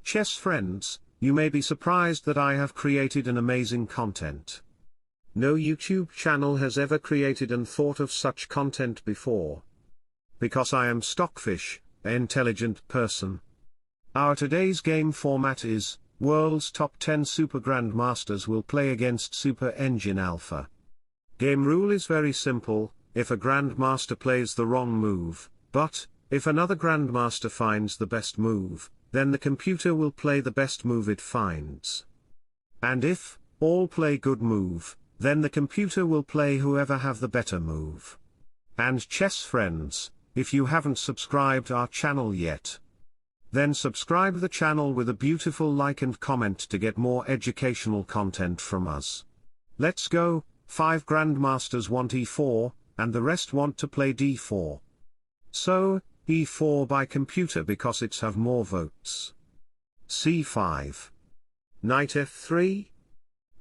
Chess friends, you may be surprised that I have created an amazing content. No YouTube channel has ever created and thought of such content before. Because I am Stockfish, an intelligent person. Our today's game format is, world's top 10 Super Grandmasters will play against Super Engine Alpha. Game rule is very simple: if a Grandmaster plays the wrong move, but, if another Grandmaster finds the best move, then the computer will play the best move it finds. And if all play good move, then the computer will play whoever have the better move. And chess friends, if you haven't subscribed our channel yet, then subscribe the channel with a beautiful like and comment to get more educational content from us. Let's go. 5 Grandmasters want e4, and the rest want to play d4. So, e4 by computer because it's have more votes. c5. Knight f3.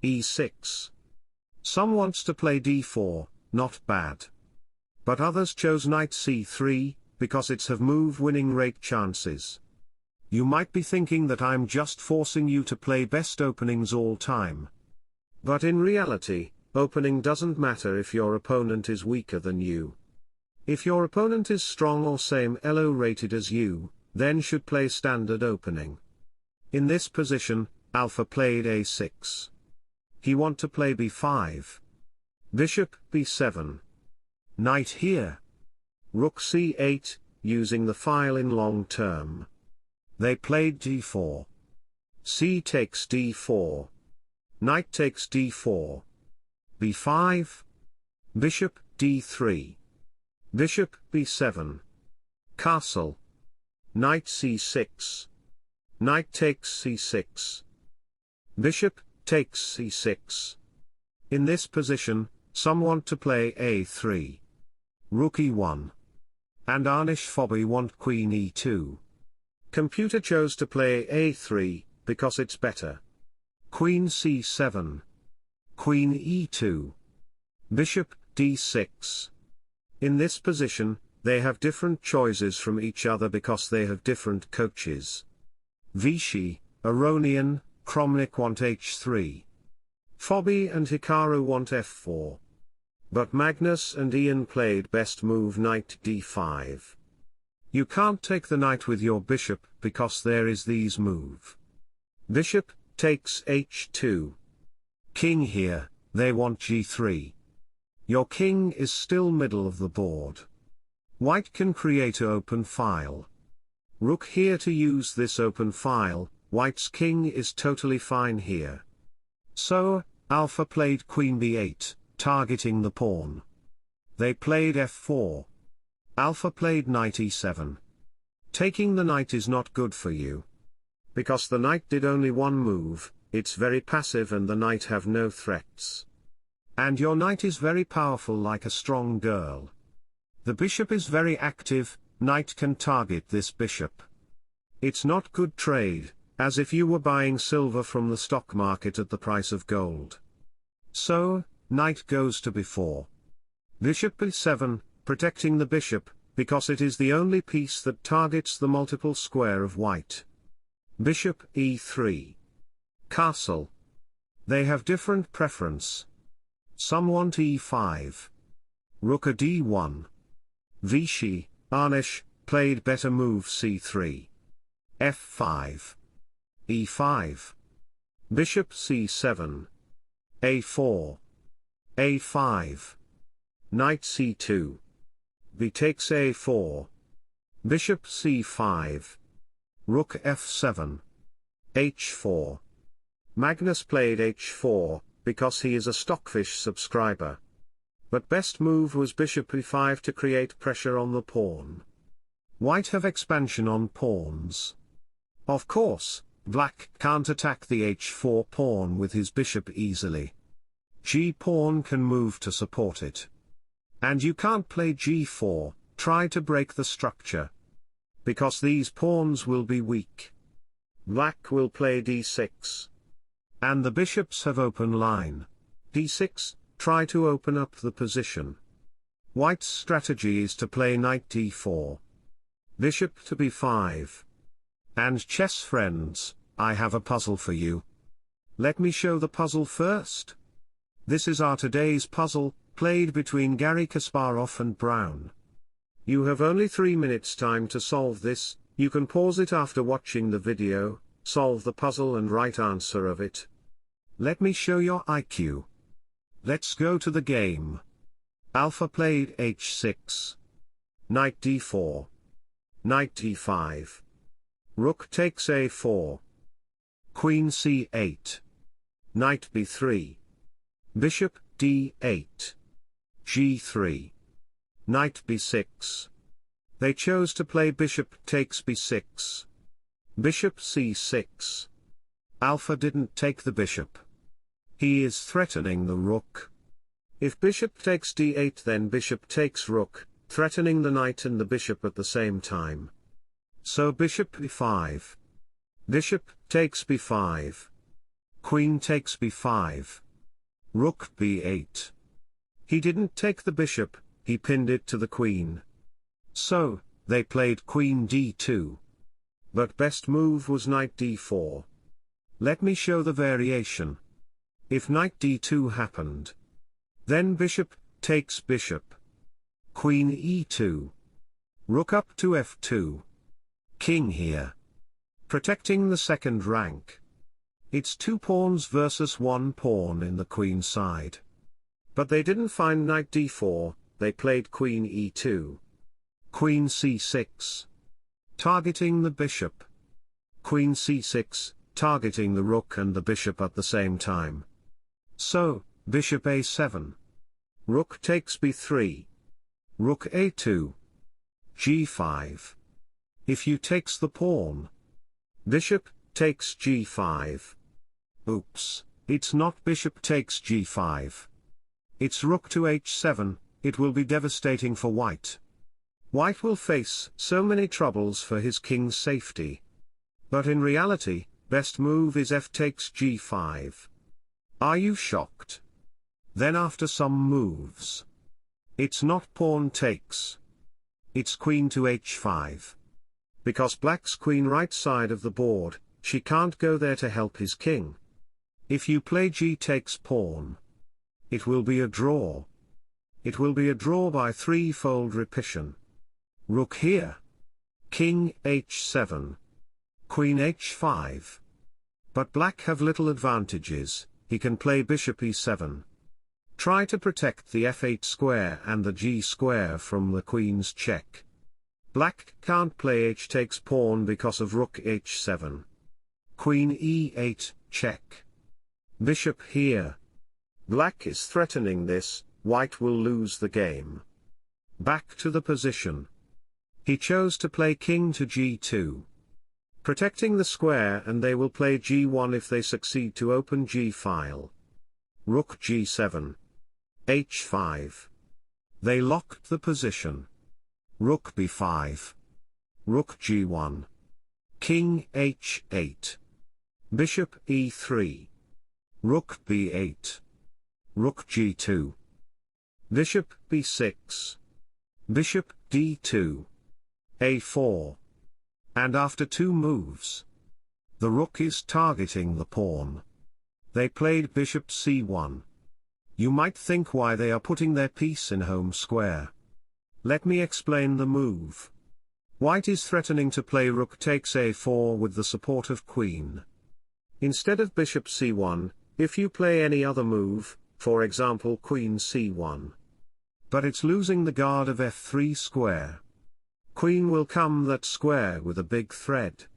e6. Some wants to play d4, not bad. But others chose knight c3, because it's have move winning rate chances. You might be thinking that I'm just forcing you to play best openings all time. But in reality, opening doesn't matter if your opponent is weaker than you. If your opponent is strong or same LO rated as you, then should play standard opening. In this position, Alpha played a6. He want to play b5. Bishop b7. Knight here. Rook c8, using the file in long term. They played d4. C takes d4. Knight takes d4. b5. Bishop d3. Bishop b7. Castle. Knight c6. Knight takes c6. Bishop takes c6. In this position, some want to play a3. Rook e1. And Anish Phobby want queen e2. Computer chose to play a3, because it's better. Queen c7. Queen e2. Bishop d6. In this position, they have different choices from each other because they have different coaches. Vichy, Aronian, Kromnik want h3. Phobby and Hikaru want f4. But Magnus and Ian played best move knight d5. You can't take the knight with your bishop because there is these move. Bishop takes h2. King here, they want g3. Your king is still middle of the board. White can create an open file. Rook here to use this open file. White's king is totally fine here. So, Alpha played queen b8, targeting the pawn. They played f4. Alpha played knight e7. Taking the knight is not good for you. Because the knight did only one move, it's very passive and the knight have no threats. And your knight is very powerful like a strong girl. The bishop is very active, knight can target this bishop. It's not good trade, as if you were buying silver from the stock market at the price of gold. So, knight goes to b4. Bishop b7, protecting the bishop, because it is the only piece that targets the multiple square of white. Bishop e3. Castle. They have different preference. Some want e5. Rook a d1. Vichy, Anish, played better move c3. f5. e5. Bishop c7. a4. a5. Knight c2. B takes a4. Bishop c5. Rook f7. h4. Magnus played h4, because he is a Stockfish subscriber. But best move was bishop e5 to create pressure on the pawn. White have expansion on pawns. Of course, black can't attack the h4 pawn with his bishop easily. G-pawn can move to support it. And you can't play g4, try to break the structure. Because these pawns will be weak. Black will play d6. And the bishops have open line. d6, try to open up the position. White's strategy is to play knight d4. Bishop to b5. And chess friends, I have a puzzle for you. Let me show the puzzle first. This is our today's puzzle, played between Garry Kasparov and Brown. You have only 3 minutes time to solve this. You can pause it after watching the video, solve the puzzle and right answer of it. Let me show your IQ. Let's go to the game. Alpha played h6. Knight d4. Knight d5. Rook takes a4. Queen c8. Knight b3. Bishop d8. g3. Knight b6. They chose to play bishop takes b6. Bishop c6. Alpha didn't take the bishop. He is threatening the rook. If bishop takes d8, then bishop takes rook, threatening the knight and the bishop at the same time. So bishop b5. Bishop takes b5. Queen takes b5. Rook b8. He didn't take the bishop, he pinned it to the queen. So, they played queen d2. But best move was knight d4. Let me show the variation. If knight d2 happened, then bishop takes bishop. Queen e2. Rook up to f2. King here. Protecting the second rank. It's 2 pawns versus 1 pawn in the queen side. But they didn't find knight d4, they played queen e2. Queen c6. Targeting the bishop. Queen c6, targeting the rook and the bishop at the same time. So, bishop a7. Rook takes b3. Rook a2. g5. If you takes the pawn. Bishop takes g5. Oops, it's not bishop takes g5. It's rook to h7, it will be devastating for white. White will face so many troubles for his king's safety. But in reality, best move is f takes g5. Are you shocked? Then after some moves. It's not pawn takes. It's queen to h5. Because black's queen right side of the board, she can't go there to help his king. If you play g takes pawn, it will be a draw. It will be a draw by 3-fold repetition. Rook here. King h7. Queen h5. But black have little advantages, he can play bishop e7. Try to protect the f8 square and the g square from the queen's check. Black can't play h takes pawn because of rook h7. Queen e8, check. Bishop here. Black is threatening this, white will lose the game. Back to the position. He chose to play king to g2. Protecting the square, and they will play g1 if they succeed to open g-file. Rook g7. h5. They locked the position. Rook b5. Rook g1. King h8. Bishop e3. Rook b8. Rook g2. Bishop b6. Bishop d2. a4. And after 2 moves, the rook is targeting the pawn. They played bishop c1. You might think why they are putting their piece in home square. Let me explain the move. White is threatening to play rook takes a4 with the support of queen. Instead of bishop c1, if you play any other move, for example queen c1. But it's losing the guard of f3 square. Queen will come that square with a big threat.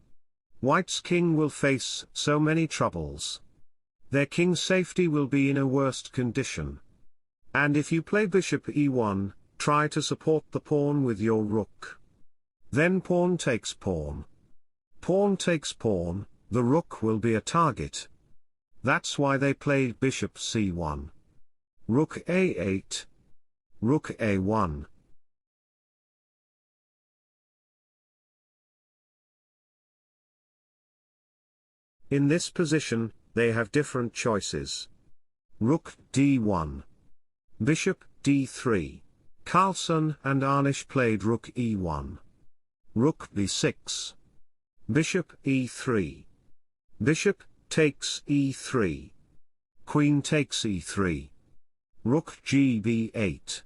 White's king will face so many troubles. Their king's safety will be in a worst condition. And if you play bishop e1, try to support the pawn with your rook. Then pawn takes pawn. Pawn takes pawn, the rook will be a target. That's why they played bishop c1. Rook a8. Rook a1. In this position, they have different choices. Rook d1. Bishop d3. Carlsen and Arnish played rook e1. Rook b6. Bishop e3. Bishop takes e3. Queen takes e3. Rook gb8.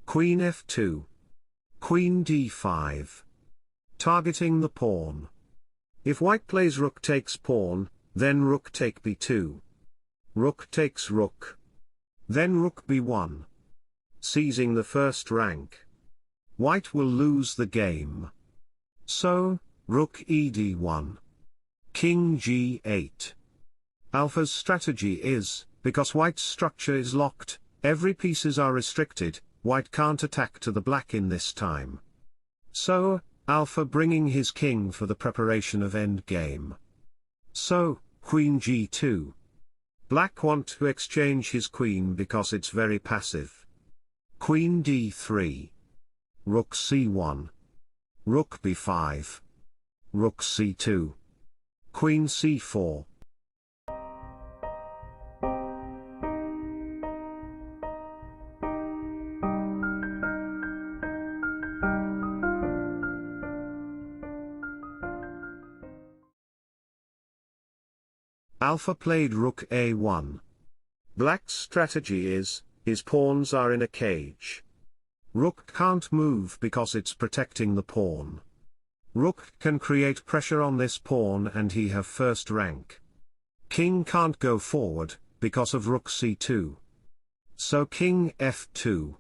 Queen f2. Queen d5. Targeting the pawn. If white plays rook takes pawn, then rook take b2. Rook takes rook. Then rook b1. Seizing the first rank. White will lose the game. So, rook ed1. King g8. Alpha's strategy is, because white's structure is locked, every pieces are restricted, white can't attack to the black in this time. So, Alpha bringing his king for the preparation of endgame. So, queen g2. Black want to exchange his queen because it's very passive. Queen d3. Rook c1. Rook b5. Rook c2. Queen c4. Alpha played rook a1. Black's strategy is, his pawns are in a cage. Rook can't move because it's protecting the pawn. Rook can create pressure on this pawn and he have first rank. King can't go forward, because of rook c2. So king f2.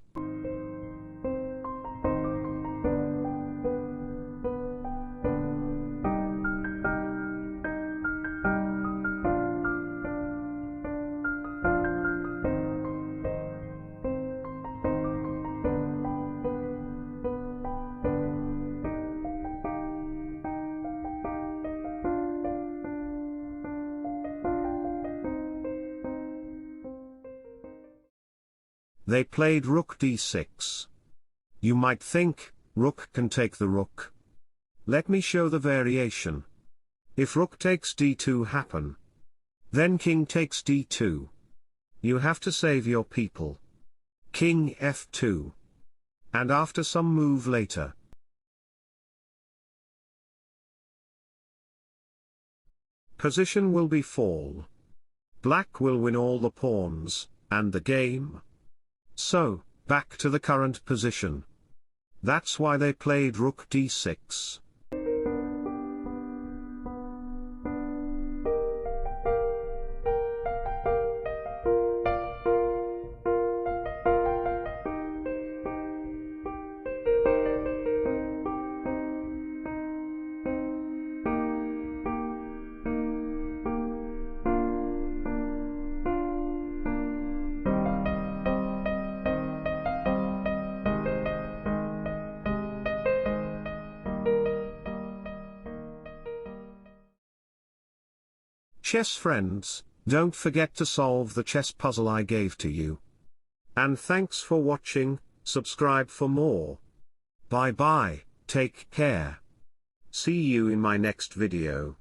They played rook d6. You might think, rook can take the rook. Let me show the variation. If rook takes d2 happen, then king takes d2. You have to save your people. King f2. And after some move later. Position will be fall. Black will win all the pawns, and the game. So, back to the current position. That's why they played rook d6. Chess friends, don't forget to solve the chess puzzle I gave to you. And thanks for watching, subscribe for more. Bye bye, take care. See you in my next video.